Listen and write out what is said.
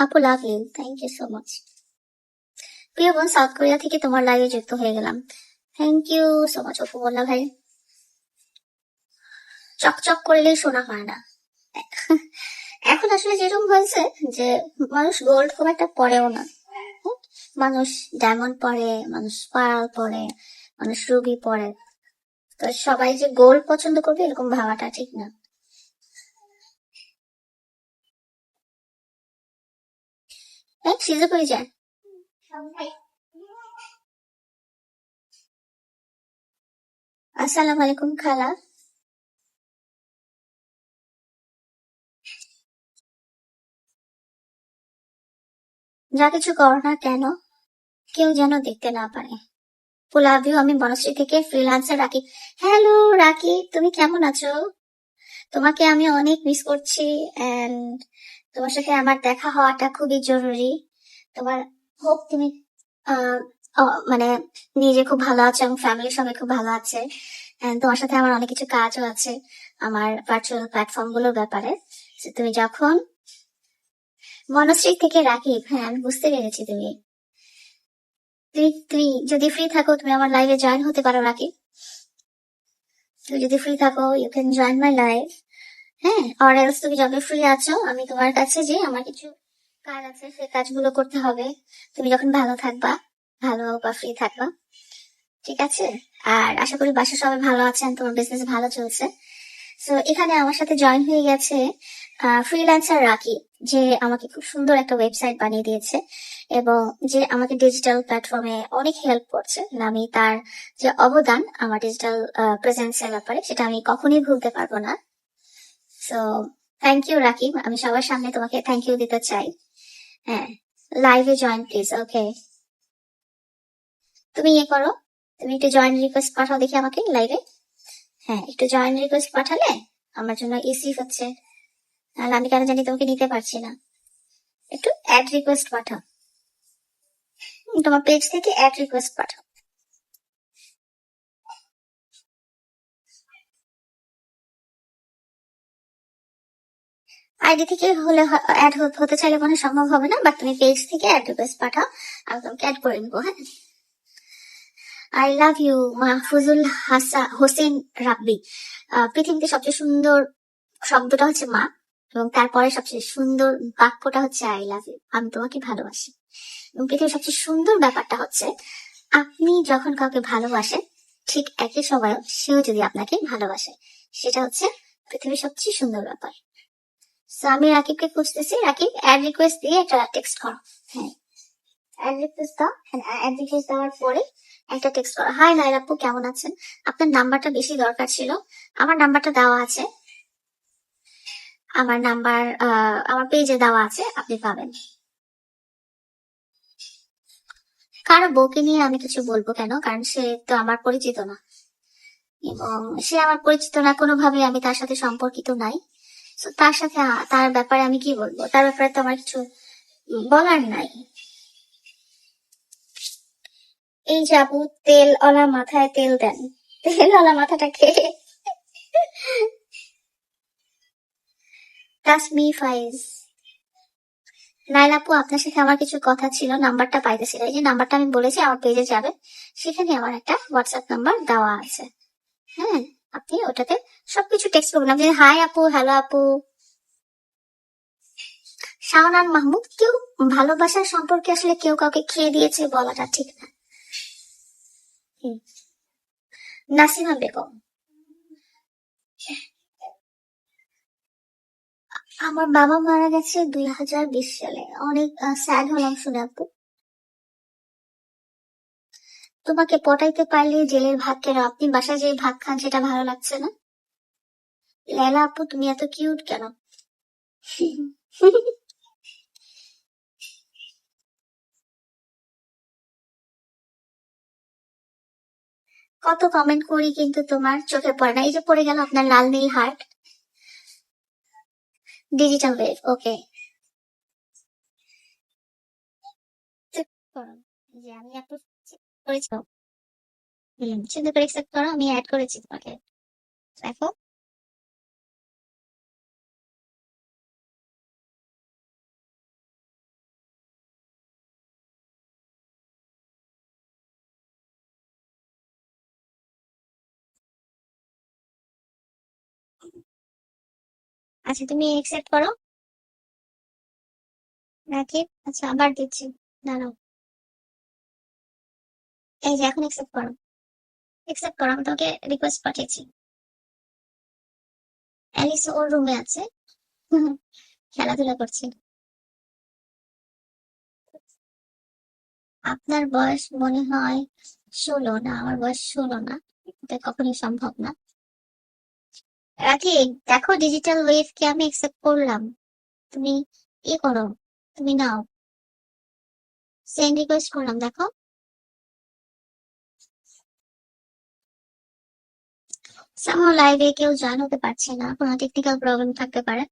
আপু love you, thank you so much. প্রিয় বোন, সাউথ কোরিয়া থেকে তোমার লাইভে যুক্ত হয়ে গেলাম। Thank you so much Apu বললা ভাই। চকচক করলেই শোনা হয় না। এখন আসলে যেরকম হয়েছে যে মানুষ গোল্ড খুব একটা পরেও না। হুম? মানুষ ডায়মন্ড পরে, মানুষ পার্ল পরে, মানুষ রুবি পরে। তো সবাই যে গোল্ড পছন্দ করবে এরকম ভাবাটা ঠিক না। সিজে করে যায়। আসসালামু আলাইকুম খালা। যা কিছু করো না কেন কেউ যেন দেখতে না পারে। Love you. আমি বনশ্রী থেকে ফ্রিল্যান্সার রাকি। হ্যালো রাকি, তুমি কেমন আছো? তোমাকে আমি অনেক মিস করছি এন্ড তোমার সাথে আমার দেখা হওয়াটা খুবই জরুরি। তোমার হোপ তুমি আহ, মানে নিজে খুব ভালো আছো এবং ফ্যামিলির সবাই খুব ভালো আছে। And তোমার সাথে আমার অনেক কিছু কাজও আছে আমার ভার্চুয়াল প্ল্যাটফর্ম গুলোর ব্যাপারে। So, তুমি যখন বনশ্রী থেকে রাখি, হ্যাঁ আমি বুঝতে পেরেছি। তুমি তুমি তুমি যদি ফ্রি থাকো তুমি আমার লাইভে জয়েন হতে পারো রাকি। তুমি যদি ফ্রি থাকো you can join my live. হ্যাঁ, অর এলস তুমি যবে ফ্রি আছো আমি তোমার কাছে যে আমার কিছু কাজ আছে সেই কাজগুলো করতে হবে। তুমি যখন ভালো থাকবা, ভালো বা ফ্রি থাকবা, ঠিক আছে? আর আশা করি বাসার সবাই ভালো আছেন, তোমার বিজনেস ভালো চলছে। সো এখানে আমার সাথে জয়েন হয়ে গেছে ফ্রিল্যান্সার রাকি, যে আমাকে খুব সুন্দর একটা ওয়েবসাইট বানিয়ে দিয়েছে এবং যে আমাকে ডিজিটাল প্ল্যাটফর্মে অনেক হেল্প করছে। আমি তার যে অবদান আমার ডিজিটাল প্রেজেন্সের ব্যাপারে সেটা আমি কখনোই ভুলতে পারবো না। সো থ্যাংক ইউ রাকিব, আমি সবার সামনে তোমাকে থ্যাংক ইউ দিতে চাই। হ্যাঁ, লাইভে জয়েন প্লিজ। ওকে, তুমি ইয়ে করো, তুমি একটু জয়েন রিকোয়েস্ট পাঠাও দেখি আমাকে লাইভে। হ্যাঁ, একটু জয়েন রিকোয়েস্ট পাঠালে আমার জন্য ইজি হচ্ছে, নাহলে আমি কেন জানি তোমাকে নিতে পারছি না। একটু অ্যাড রিকোয়েস্ট পাঠাও, তোমার পেজ থেকে অ্যাড রিকোয়েস্ট পাঠাও। আইডি থেকে হলে অ্যাড হতে চাইলে মনে হয় সম্ভব হবে না, বাট তুমি পেজ থেকে অ্যাড রিকোয়েস্ট পাঠাও, আমি তোমাকে অ্যাড করে নিবো। হ্যাঁ, I love you Mahfuzul Hossain Rabbi. পৃথিবীতে সবচেয়ে সুন্দর শব্দটা হচ্ছে মা, এবং তারপরে সবচেয়ে সুন্দর বাক্যটা হচ্ছে আই লাভ ইউ, আমি তোমাকে ভালোবাসি। এবং পৃথিবীর সবচেয়ে সুন্দর ব্যাপারটা হচ্ছে আপনি যখন কাউকে ভালোবাসেন ঠিক একই সময় সেও যদি আপনাকে ভালোবাসে, সেটা হচ্ছে পৃথিবীর সবচেয়ে সুন্দর ব্যাপার। So, আমি রাকিবকে খুঁজতেছি। রাকিব অ্যাড রিকোয়েস্ট দিয়ে একটা টেক্সট করো। হ্যাঁ, অ্যাড রিকোয়েস্ট দাও। অ্যাড রিকোয়েস্ট দেওয়ার পরে একটা টেক্সট করো, হাই নাইর আপু কেমন আছেন, আপনার নাম্বারটা বেশি দরকার ছিল। আমার নাম্বারটা দেওয়া আছে, আমার নাম্বার আমার পেজে দেওয়া আছে, আপনি পাবেন। কারো বউকে নিয়ে আমি কিছু বলবো কেন, কারণ সে তো আমার পরিচিত না, এবং সে আমার পরিচিত না, কোনোভাবে আমি তার সাথে সম্পর্কিত নাই। তো তার সাথে তার ব্যাপারে আমি কি বলবো, তার ব্যাপারে তো আমার কিছু বলার নাই। এই যে আপু তেল ওলা মাথায় তেল দেন, তেল ওলা মাথাটা খেয়ে। তাসমি ফাইজ। নাইলা আপু আপনার সাথে আমার কিছু কথা ছিল, নাম্বারটা পাইতেছি না। এই যে নাম্বারটা আমি বলেছি আমার পেজে যাবে, সেখানে আমার একটা হোয়াটসঅ্যাপ নাম্বার দেওয়া আছে। হ্যাঁ, আপনি ওটাতে সবকিছু টেক্সট করবেন। আপনি হাই আপু, হ্যালো আপু। শাহনান মাহমুদ। কেউ ভালোবাসার সম্পর্কে আসলে কেউ কাউকে খেয়ে দিয়েছে বলাটা ঠিক না। হুম। নাসিমা বেগম। আমার বাবা মারা গেছে 2020 সালে, অনেক স্যাড হলাম শুনে আপু। তোমাকে পটাইতে পারলে জেলের ভাত কেন, আপনি বাসায় যে ভাত খান সেটা ভালো লাগছে না? লেলা আপু তুমি এত কিউট কেন? কত কমেন্ট করি কিন্তু তোমার চোখে পড়ে না। এই যে পড়ে গেল আপনার লাল নীল হার্ট। ডিজিটাল ওয়েভ, ওকে। যে আমি একটু করেছি। সুন্দর করে অ্যাকসেপ্ট করো, আমি অ্যাড করেছি তোমাকে, দেখো। আচ্ছা তুমি একসেপ্ট করো। রাকিব আচ্ছা আবার দিচ্ছি, দাঁড়াও। এই যে এখন একসেপ্ট করো। একসেপ্ট করো, আমি তোমাকে রিকোয়েস্ট পাঠিয়েছি। অ্যালিস ওর রুমে আছে। খেলাধুলা করছে। আপনার বয়স মনে হয় 16, না আমার বয়স 16 না, এটা কখনোই সম্ভব না। রাখি, দেখো ডিজিটাল ওয়েভ কে আমি একসেপ্ট করলাম। তুমি করো, তুমি নাও। সেন্ড রিকোয়েস্ট করলাম, দেখো। সামহাও লাইভে কেউ জয়েন হতে পারছে না, কোনো টেকনিক্যাল প্রবলেম থাকতে পারে।